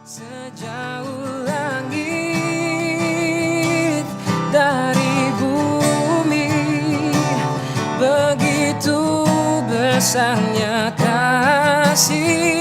Sejauh langit dari bumi, begitu besarnya kasih-Mu.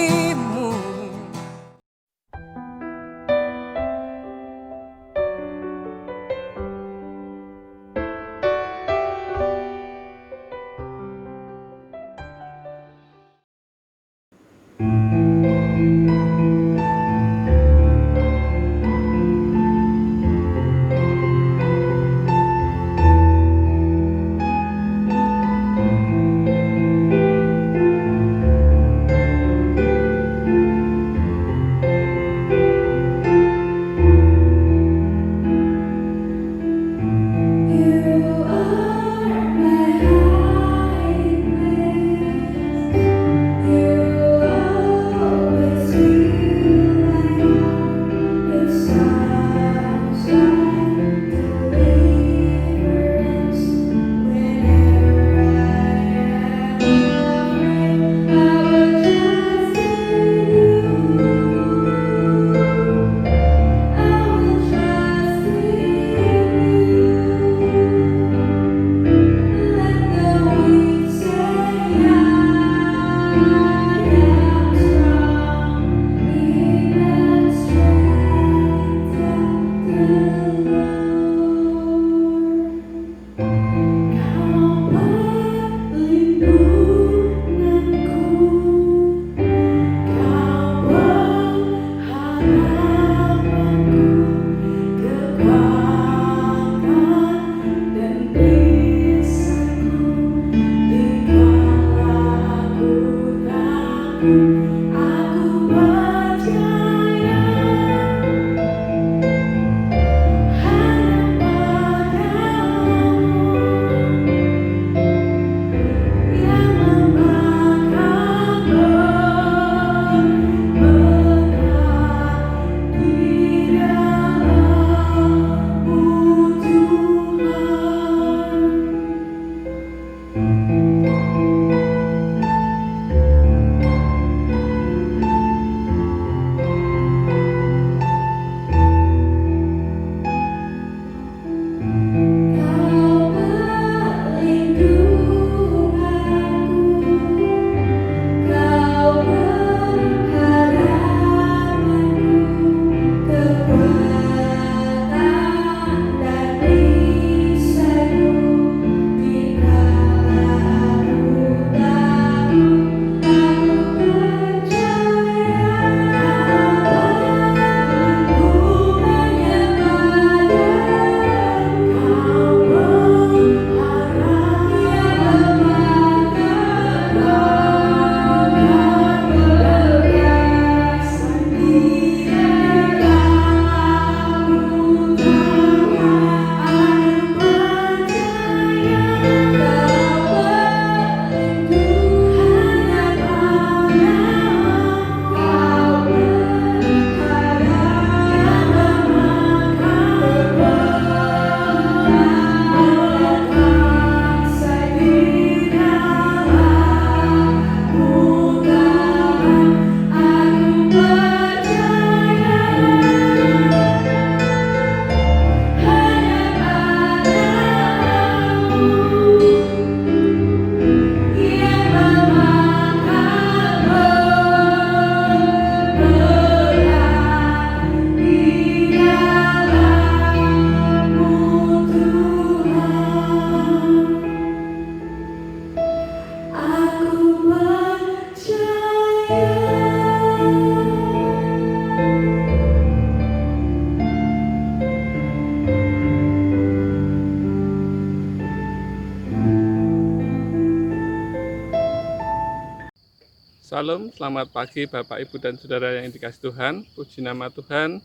Salam, selamat pagi Bapak, Ibu, dan Saudara yang dikasih Tuhan. Puji nama Tuhan,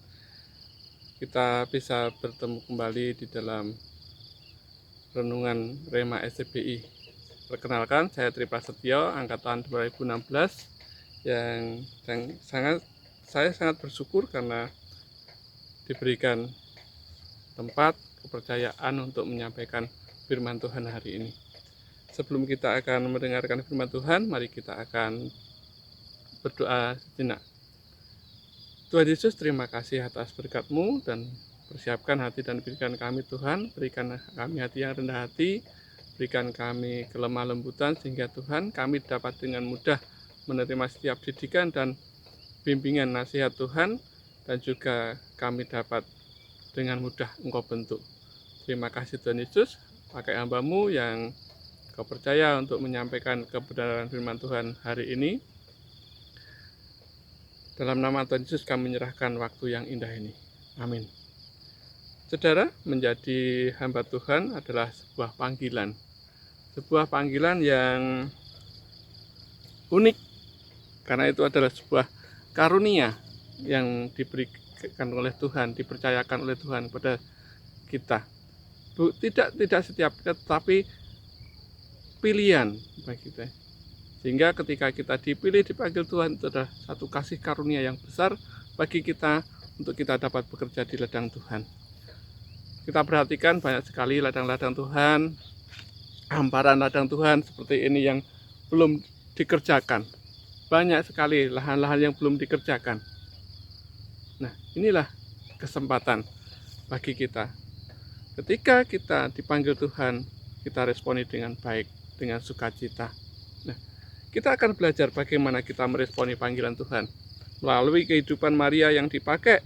kita bisa bertemu kembali di dalam Renungan Rema SCBI. Perkenalkan, saya Tri Prasetyo, Angkatan 2016, yang saya sangat bersyukur karena diberikan tempat kepercayaan untuk menyampaikan firman Tuhan hari ini. Sebelum kita akan mendengarkan firman Tuhan, mari kita akan berdoa sejenak. Tuhan Yesus, terima kasih atas berkat-Mu dan persiapkan hati dan pikiran kami Tuhan, berikan kami hati yang rendah hati, berikan kami kelemah lembutan sehingga Tuhan kami dapat dengan mudah menerima setiap didikan dan bimbingan nasihat Tuhan, dan juga kami dapat dengan mudah Engkau bentuk. Terima kasih Tuhan Yesus, pakai hamba-Mu yang Kau percaya untuk menyampaikan kebenaran firman Tuhan hari ini. Dalam nama Tuhan Yesus kami menyerahkan waktu yang indah ini. Amin. Saudara, menjadi hamba Tuhan adalah sebuah panggilan. Sebuah panggilan yang unik, karena itu adalah sebuah karunia yang diberikan oleh Tuhan, dipercayakan oleh Tuhan kepada kita. Tidak setiap kita, tetapi pilihan bagi kita. Sehingga ketika kita dipilih, dipanggil Tuhan, itu adalah satu kasih karunia yang besar bagi kita untuk kita dapat bekerja di ladang Tuhan. Kita perhatikan banyak sekali ladang-ladang Tuhan, hamparan ladang Tuhan seperti ini yang belum dikerjakan. Banyak sekali lahan-lahan yang belum dikerjakan. Nah, inilah kesempatan bagi kita. Ketika kita dipanggil Tuhan, kita responi dengan baik, dengan sukacita. Nah, kita akan belajar bagaimana kita meresponi panggilan Tuhan melalui kehidupan Maria yang dipakai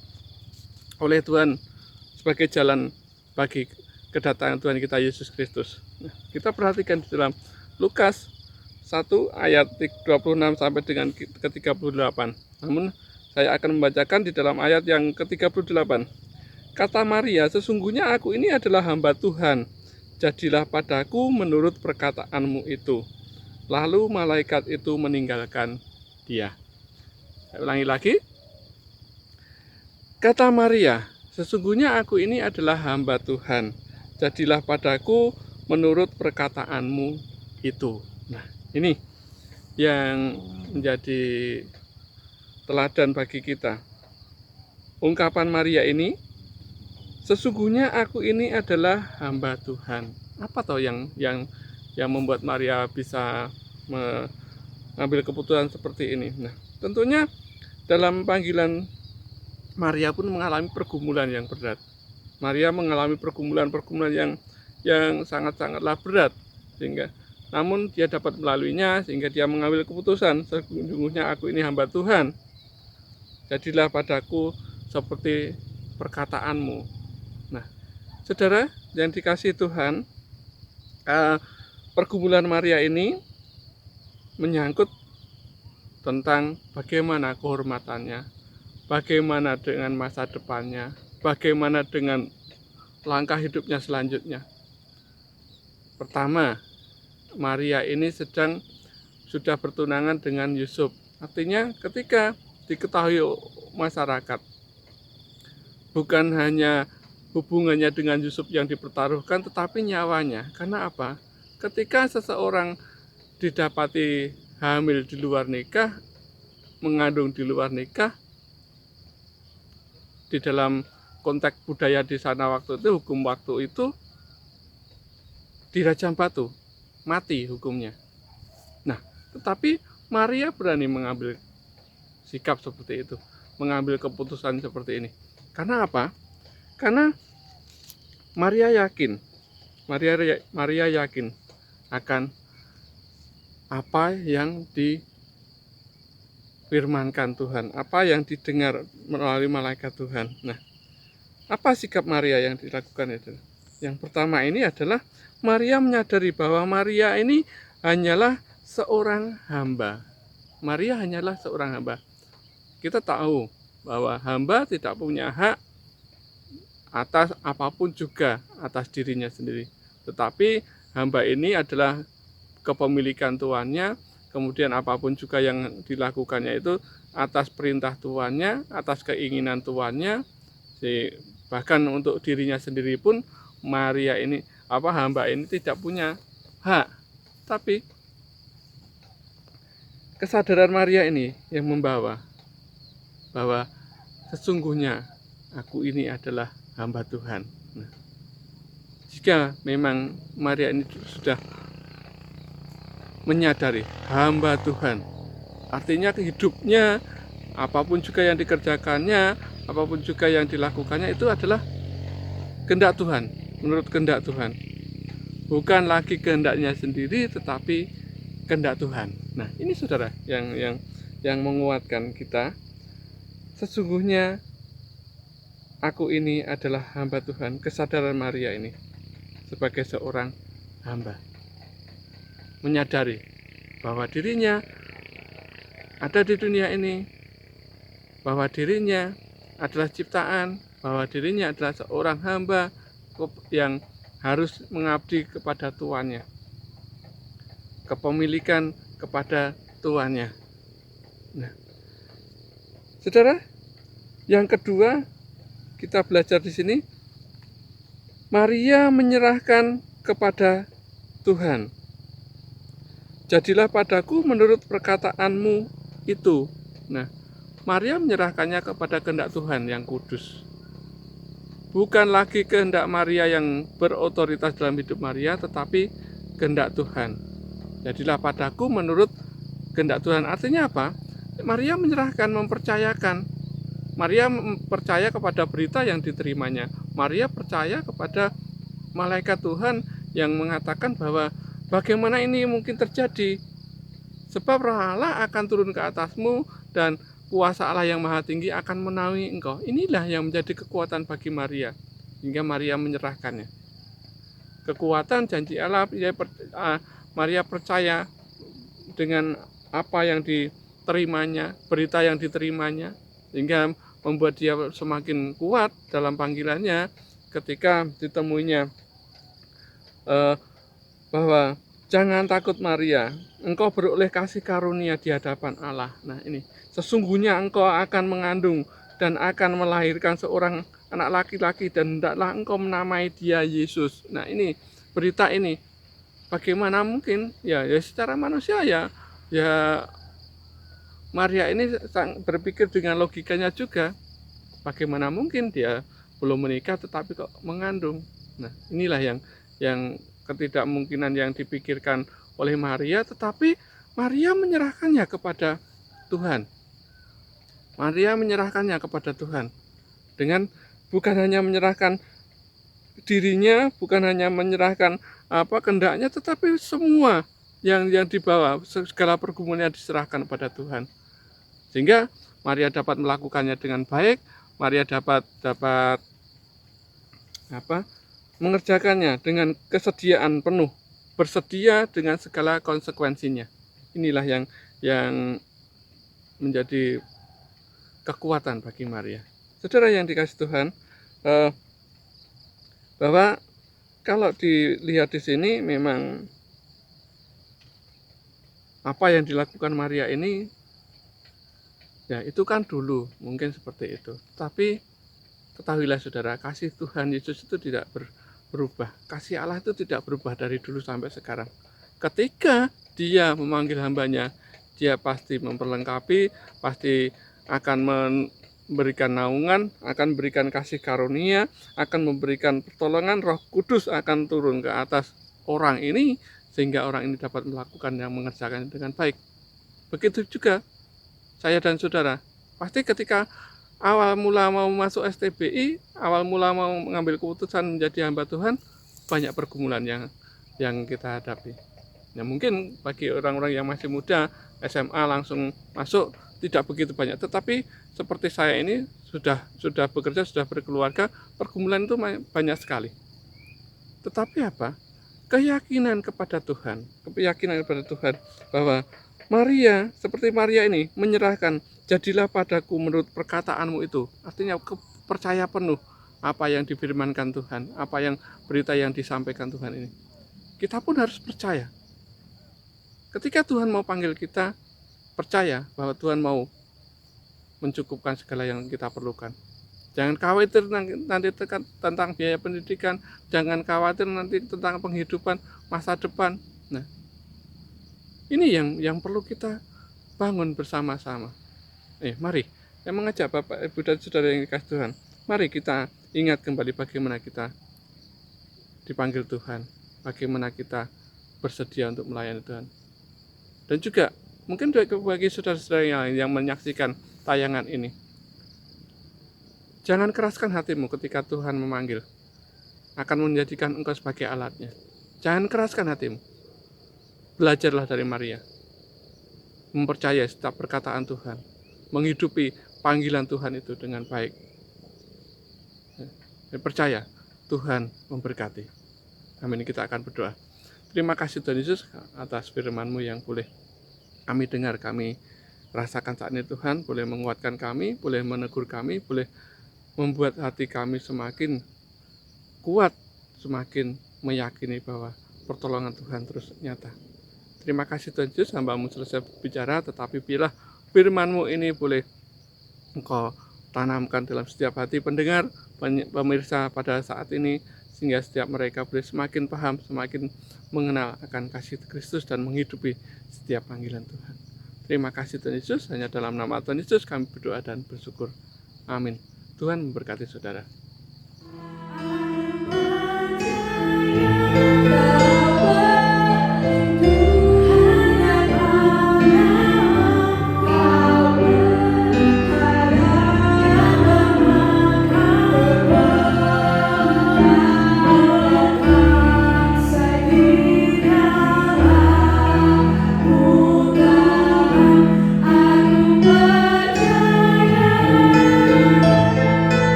oleh Tuhan sebagai jalan bagi kedatangan Tuhan kita Yesus Kristus. Nah, kita perhatikan di dalam Lukas 1 ayat 26 sampai dengan ke-38. Namun saya akan membacakan di dalam ayat yang ke-38. Kata Maria, sesungguhnya aku ini adalah hamba Tuhan. Jadilah padaku menurut perkataanmu itu. Lalu malaikat itu meninggalkan dia. Saya ulangi lagi. Kata Maria, sesungguhnya aku ini adalah hamba Tuhan. Jadilah padaku menurut perkataanmu itu. Nah, ini yang menjadi teladan bagi kita. Ungkapan Maria ini, sesungguhnya aku ini adalah hamba Tuhan. Apa toh yang membuat Maria bisa mengambil keputusan seperti ini? Nah, tentunya dalam panggilan Maria pun mengalami pergumulan yang berat. Maria mengalami pergumulan yang sangat-sangatlah berat, sehingga namun dia dapat melaluinya sehingga dia mengambil keputusan, sesungguhnya aku ini hamba Tuhan. Jadilah padaku seperti perkataanmu. Nah, saudara yang dikasihi Tuhan, pergumulan Maria ini menyangkut tentang bagaimana kehormatannya, bagaimana dengan masa depannya, bagaimana dengan langkah hidupnya selanjutnya. Pertama, Maria ini sudah bertunangan dengan Yusuf. Artinya ketika diketahui masyarakat, bukan hanya hubungannya dengan Yusuf yang dipertaruhkan, tetapi nyawanya. Karena apa? Ketika seseorang didapati hamil di luar nikah, mengandung di luar nikah, di dalam konteks budaya di sana waktu itu, hukum waktu itu dirajam batu, mati hukumnya. Nah, tetapi Maria berani mengambil sikap seperti itu, mengambil keputusan seperti ini. Karena apa? Karena Maria yakin akan apa yang difirmankan Tuhan, apa yang didengar melalui malaikat Tuhan. Nah, apa sikap Maria yang dilakukan itu? Yang pertama ini adalah Maria menyadari bahwa Maria ini hanyalah seorang hamba. Maria hanyalah seorang hamba. Kita tahu bahwa hamba tidak punya hak atas apapun juga, atas dirinya sendiri. Tetapi hamba ini adalah kepemilikan tuannya, kemudian apapun juga yang dilakukannya itu atas perintah tuannya, atas keinginan tuannya. Bahkan untuk dirinya sendiri pun Maria ini, hamba ini tidak punya hak. Tapi kesadaran Maria ini yang membawa bahwa sesungguhnya aku ini adalah hamba Tuhan. Nah, jika memang Maria ini sudah menyadari hamba Tuhan, artinya hidupnya Apapun juga yang dikerjakannya, apapun juga yang dilakukannya itu adalah kehendak Tuhan, menurut kehendak Tuhan. Bukan lagi kehendaknya sendiri, tetapi kehendak Tuhan. Nah, ini saudara yang menguatkan kita. Sesungguhnya aku ini adalah hamba Tuhan. Kesadaran Maria ini sebagai seorang hamba, menyadari bahwa dirinya ada di dunia ini, bahwa dirinya adalah ciptaan, bahwa dirinya adalah seorang hamba yang harus mengabdi kepada tuannya, kepemilikan kepada tuannya. Nah, saudara, yang kedua kita belajar di sini, Maria menyerahkan kepada Tuhan. Jadilah padaku menurut perkataanmu itu. Nah, Maria menyerahkannya kepada kehendak Tuhan yang kudus. Bukan lagi kehendak Maria yang berotoritas dalam hidup Maria, tetapi kehendak Tuhan. Jadilah padaku menurut kehendak Tuhan. Artinya apa? Maria menyerahkan, mempercayakan. Maria percaya kepada berita yang diterimanya. Maria percaya kepada malaikat Tuhan yang mengatakan bahwa bagaimana ini mungkin terjadi. Sebab Roh Allah akan turun ke atasmu dan kuasa Allah yang maha tinggi akan menaungi engkau. Inilah yang menjadi kekuatan bagi Maria, hingga Maria menyerahkannya. Kekuatan janji Allah, Maria percaya dengan apa yang diterimanya, berita yang diterimanya, sehingga membuat dia semakin kuat dalam panggilannya ketika ditemuinya bahwa jangan takut Maria, engkau beroleh kasih karunia di hadapan Allah. Nah ini, sesungguhnya engkau akan mengandung dan akan melahirkan seorang anak laki-laki dan hendaklah engkau menamai dia Yesus. Nah ini, berita ini, bagaimana mungkin? Ya secara manusia ya Maria ini berpikir dengan logikanya juga. Bagaimana mungkin dia belum menikah tetapi kok mengandung? Nah inilah yang ketidakmungkinan yang dipikirkan oleh Maria, tetapi Maria menyerahkannya kepada Tuhan. Maria menyerahkannya kepada Tuhan dengan bukan hanya menyerahkan dirinya, bukan hanya menyerahkan kehendaknya, tetapi semua yang dibawa, segala pergumulannya diserahkan kepada Tuhan. Sehingga Maria dapat melakukannya dengan baik. Maria dapat mengerjakannya dengan kesediaan penuh, bersedia dengan segala konsekuensinya. Inilah yang menjadi kekuatan bagi Maria. Saudara yang dikasih Tuhan, bahwa kalau dilihat di sini memang apa yang dilakukan Maria ini, ya itu kan dulu mungkin seperti itu. Tapi ketahuilah saudara, kasih Tuhan Yesus itu tidak berubah. Kasih Allah itu tidak berubah dari dulu sampai sekarang. Ketika dia memanggil hambanya, dia pasti memperlengkapi, pasti akan memberikan naungan, akan memberikan kasih karunia, akan memberikan pertolongan. Roh Kudus akan turun ke atas orang ini, sehingga orang ini dapat melakukan yang mengerjakan dengan baik. Begitu juga saya dan saudara, pasti ketika awal mula mau masuk STBI, awal mula mau mengambil keputusan menjadi hamba Tuhan, banyak pergumulan yang kita hadapi. Ya mungkin bagi orang-orang yang masih muda, SMA langsung masuk tidak begitu banyak. Tetapi seperti saya ini sudah bekerja, sudah berkeluarga, pergumulan itu banyak sekali. Tetapi apa? Keyakinan kepada Tuhan bahwa Maria, seperti Maria ini, menyerahkan, jadilah padaku menurut perkataanmu itu. Artinya percaya penuh apa yang difirmankan Tuhan, apa yang berita yang disampaikan Tuhan ini. Kita pun harus percaya. Ketika Tuhan mau panggil kita, percaya bahwa Tuhan mau mencukupkan segala yang kita perlukan. Jangan khawatir nanti tentang biaya pendidikan, jangan khawatir nanti tentang penghidupan masa depan. Nah, ini yang perlu kita bangun bersama-sama. Mari, saya mengajak Bapak, Ibu, dan Saudara yang dikasih Tuhan. Mari kita ingat kembali bagaimana kita dipanggil Tuhan, bagaimana kita bersedia untuk melayani Tuhan. Dan juga mungkin bagi saudara-saudara yang menyaksikan tayangan ini. Jangan keraskan hatimu ketika Tuhan memanggil, akan menjadikan engkau sebagai alatnya. Jangan keraskan hatimu. Belajarlah dari Maria, mempercayai setiap perkataan Tuhan, menghidupi panggilan Tuhan itu dengan baik. Percaya, Tuhan memberkati. Amin. Kita akan berdoa. Terima kasih Tuhan Yesus atas firman-Mu yang boleh kami dengar, kami rasakan saat ini Tuhan, boleh menguatkan kami, boleh menegur kami, boleh membuat hati kami semakin kuat, semakin meyakini bahwa pertolongan Tuhan terus nyata. Terima kasih Tuhan Yesus, hamba-Mu selesai berbicara, tetapi bila firman-Mu ini boleh Engkau tanamkan dalam setiap hati pendengar, pemirsa pada saat ini, sehingga setiap mereka boleh semakin paham, semakin mengenal akan kasih Kristus dan menghidupi setiap panggilan Tuhan. Terima kasih Tuhan Yesus, hanya dalam nama Tuhan Yesus kami berdoa dan bersyukur. Amin. Tuhan memberkati saudara.